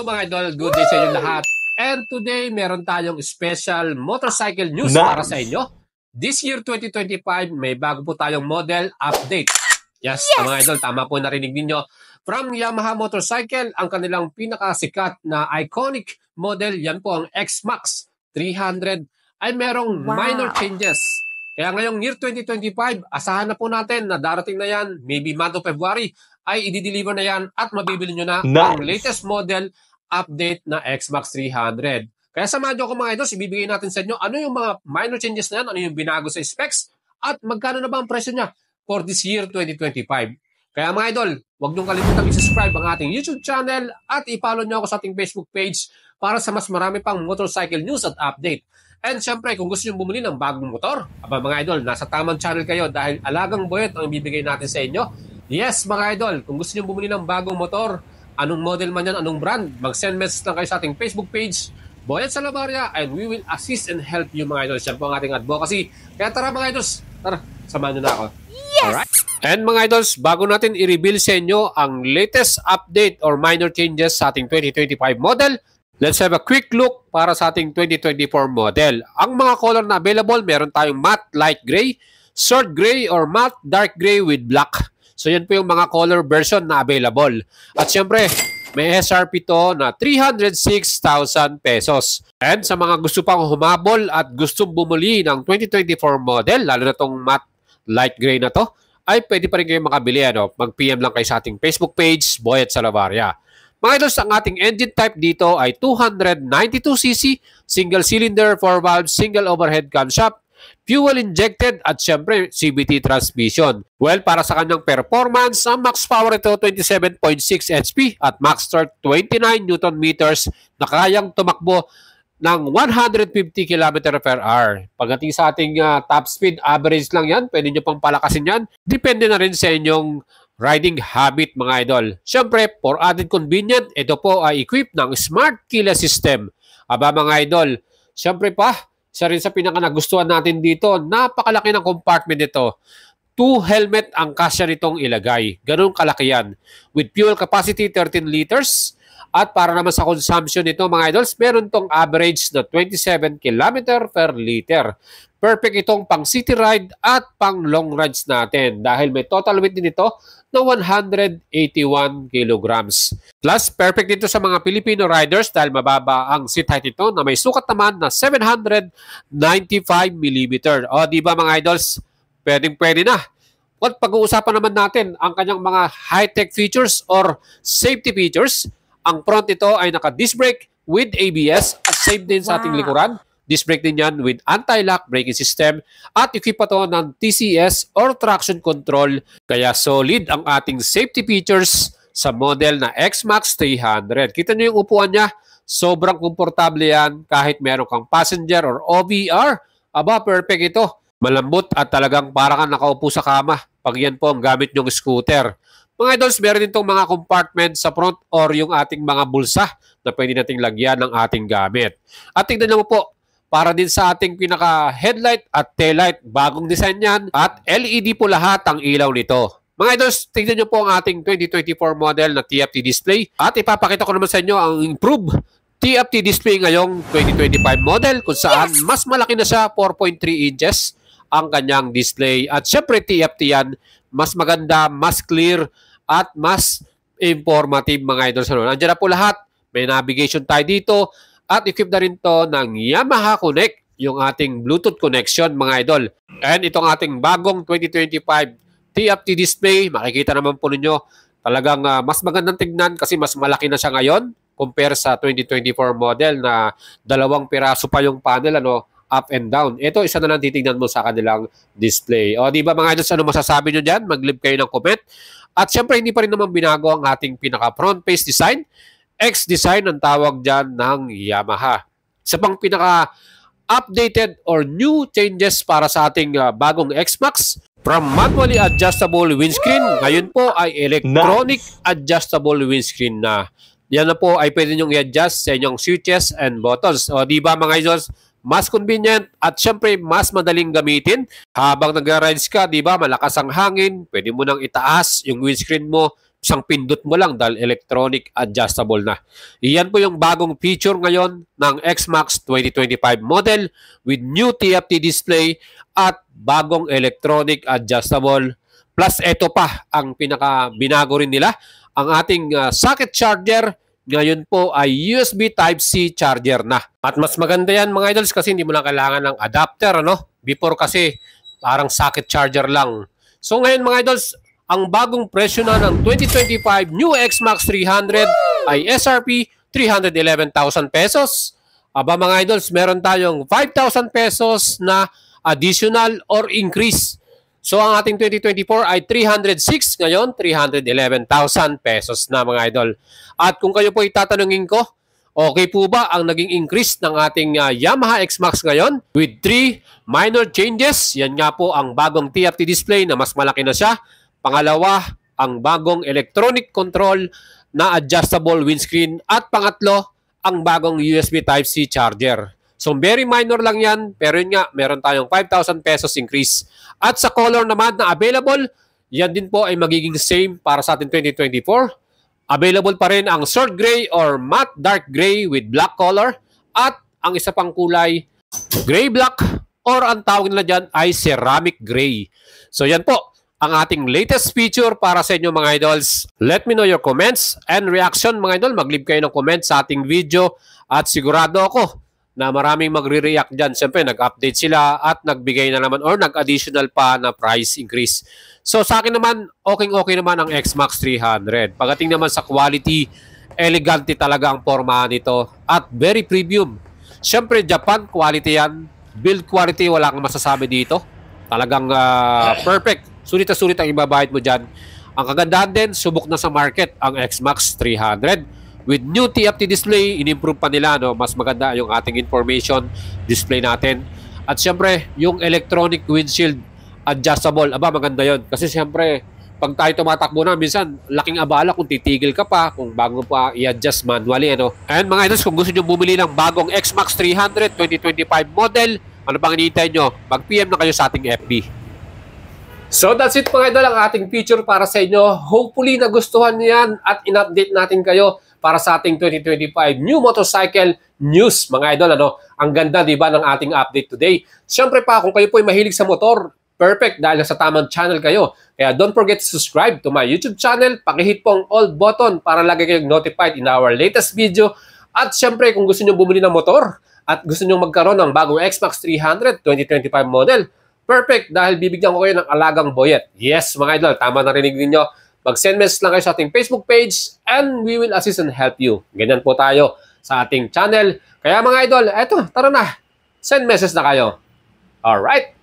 Hello mga idol, good day sa inyo lahat. And today, meron tayong special motorcycle news para sa inyo. This year 2025, may bago po tayong model update. Yes. Mga idol, tama po narinig ninyo. From Yamaha Motorcycle, ang kanilang pinakasikat na iconic model, yan po ang X-Max 300, ay merong minor changes. Kaya ngayong year 2025, asahan na po natin na darating na yan, maybe month of February, ay i-deliver na yan at mabibili nyo na ang latest model update na X-Max 300. Kaya samahan nyo ako mga idols, ibibigay natin sa inyo ano yung mga minor changes na yan, ano yung binago sa specs, at magkano na ba ang presyo niya for this year 2025. Kaya mga idol, huwag nyo kalimutan i-subscribe ang ating YouTube channel at i-follow nyo ako sa ating Facebook page para sa mas marami pang motorcycle news at update. And syempre, kung gusto nyo bumili ng bagong motor, mga idol, nasa tamang channel kayo dahil alagang boyot ang ibibigay natin sa inyo. Yes, mga idol, kung gusto nyo bumili ng bagong motor, anong model man yan, anong brand, mag-send message lang kayo sa ating Facebook page, Boyet Salabarria, and we will assist and help you mga idol. Siya po ang ating advocacy. Kaya tara mga idols, tara, samahan nyo na ako. Yes! Alright? And mga idols, bago natin i-reveal sa inyo ang latest update or minor changes sa ating 2025 model, let's have a quick look para sa ating 2024 model. Ang mga color na available, meron tayong matte light gray, short gray, or matte dark gray with black. So yan po yung mga color version na available. At syempre, may SRP to na 306,000 pesos. And sa mga gusto pang humabol at gustong bumuli ng 2024 model, lalo na tong matte light gray na to, ay pwede pa rin kayo makabili. Mag-PM lang kayo sa ating Facebook page, Boyet Salabarria. Mga idols, ang ating engine type dito ay 292cc, single cylinder, 4-valve, single overhead camshaft, fuel injected at syempre CVT transmission. Well, para sa kanyang performance, ang max power ito 27.6 HP at max torque 29 Newton meters na kayang tumakbo ng 150 km per hour. Pagdating sa ating top speed, average lang yan. Pwede nyo pang palakasin yan. Depende na rin sa inyong riding habit mga idol. Syempre, for added convenient, ito po ay equipped ng smart keyless system. Mga idol, syempre pa, isa rin sa pinaka-nagustuhan natin dito, napakalaki ng compartment nito. 2 helmet ang kasya nitong ilagay. Ganun kalaki yan. With fuel capacity 13 liters. At para naman sa consumption nito mga idols, meron tong average na 27 km per liter. Perfect itong pang city ride at pang long rides natin dahil may total weight din ito na 181 kilograms. Plus, perfect dito sa mga Filipino riders dahil mababa ang seat height ito na may sukat naman na 795 mm. O, di ba mga idols? Pwedeng-pwede na. At pag-uusapan naman natin ang kanyang mga high-tech features or safety features. Ang front ito ay naka-disc brake with ABS at safe din sa ating likuran. Disc brake din yan with anti-lock braking system at equip pa to ng TCS or traction control. Kaya solid ang ating safety features sa model na X-Max 300. Kita nyo yung upuan niya, sobrang komportable yan kahit meron kang passenger or OVR. Perfect ito. Malambot at talagang parang nakaupo sa kama pag yan po ang gamit nyong scooter. Mga idols, meron din itong mga compartment sa front or yung ating mga bulsa na pwede nating lagyan ng ating gamit. At tignan nyo po, para din sa ating pinaka-headlight at taillight, bagong design yan at LED po lahat ang ilaw nito. Mga idols, tignan nyo po ang ating 2024 model na TFT display at ipapakita ko naman sa inyo ang improved TFT display ngayong 2025 model kung saan mas malaki na siya, 4.3 inches ang kanyang display. At syempre TFT yan, mas maganda, mas clear at mas informative mga idols. Nandiyan na po lahat, may navigation tayo dito. At equip na rin to ng Yamaha Connect, yung ating Bluetooth connection mga idol. And itong ating bagong 2025 TFT display, makikita naman po ninyo, talagang mas magandang tignan kasi mas malaki na siya ngayon compare sa 2024 model na 2 piraso pa yung panel, up and down. Ito, isa na lang titignan mo sa kanilang display. O, di ba mga idols, ano masasabi nyo dyan? Mag-leave kayo ng comment. At syempre, hindi pa rin naman binago ang ating pinaka-front face design. X-Design ang tawag dyan ng Yamaha. Sa pang pinaka-updated or new changes para sa ating bagong X-Max, from manually adjustable windscreen, ngayon po ay electronic adjustable windscreen na. Yan na po ay pwede nyong i-adjust sa inyong switches and buttons. O di ba mga idols, mas convenient at syempre mas madaling gamitin. Habang nagra-rides ka, di ba, malakas ang hangin, pwede mo nang itaas yung windscreen mo, isang pindot mo lang dahil electronic adjustable na. Iyan po yung bagong feature ngayon ng XMAX 2025 model with new TFT display at bagong electronic adjustable. Plus ito pa ang pinaka binago rin nila, ang ating socket charger ngayon po ay USB Type-C charger na. At mas maganda yan mga idols kasi hindi mo na kailangan ng adapter, ano? Before kasi parang socket charger lang. So ngayon mga idols, ang bagong presyo na ng 2025 new XMAX 300 ay SRP 311,000 pesos. Aba mga idols, meron tayong 5,000 pesos na additional or increase. So ang ating 2024 ay 306, ngayon 311,000 pesos na mga idol. At kung kayo po itatanungin ko, okay po ba ang naging increase ng ating Yamaha XMAX ngayon? With 3 minor changes, yan nga po ang bagong TFT display na mas malaki na siya. Pangalawa, ang bagong electronic control na adjustable windscreen. At pangatlo, ang bagong USB Type-C charger. So very minor lang yan, pero yun nga, meron tayong 5,000 pesos increase. At sa color naman na available, yan din po ay magiging same para sa ating 2024. Available pa rin ang short gray or matte dark gray with black color. At ang isa pang kulay, gray black or ang tawag nila dyan ay ceramic gray. So yan po ang ating latest feature para sa inyo mga idols. Let me know your comments and reaction mga idol. Mag-leave kayo ng comment sa ating video at sigurado ako na maraming magre-react dyan. Siyempre, nag-update sila at nagbigay na naman or nag-additional pa na price increase. So, sa akin naman, okay naman ang XMAX 300. Pagdating naman sa quality, elegante talaga ang forma nito at very premium. Siyempre, Japan quality yan. Build quality, wala kang masasabi dito. Talagang perfect. Sulit na sulit ang ibabahid mo dyan. Ang kagandahan din, subok na sa market ang XMAX 300. With new TFT display, in-improve pa nila, no? Mas maganda yung ating information display natin. At syempre, yung electronic windshield adjustable, aba maganda yon. Kasi syempre, pag tayo tumatakbo na, minsan laking abala kung titigil ka pa, kung bago pa i-adjust manually, ano. And mga idols, kung gusto nyo bumili ng bagong XMAX 300 2025 model, ano bang hinihintay nyo? Mag-PM na kayo sa ating FB. So that's it mga idol, ang ating feature para sa inyo. Hopefully nagustuhan niyo yan at in-update natin kayo para sa ating 2025 new motorcycle news mga idol. Ano? Ang ganda diba ng ating update today. Siyempre pa kung kayo po ay mahilig sa motor, perfect dahil sa tamang channel kayo. Kaya don't forget to subscribe to my YouTube channel. Pakihit po ang all button para lagi kayong notified in our latest video. At siyempre kung gusto niyo bumili ng motor at gusto niyo magkaroon ng bagong XMAX 300 2025 model, perfect dahil bibigyan ko kayo ng alagang boyet. Yes, mga idol, tama narinig ninyo. Mag-send message lang kayo sa ating Facebook page and we will assist and help you. Ganyan po tayo sa ating channel. Kaya mga idol, eto, tara na. Send message na kayo. Alright.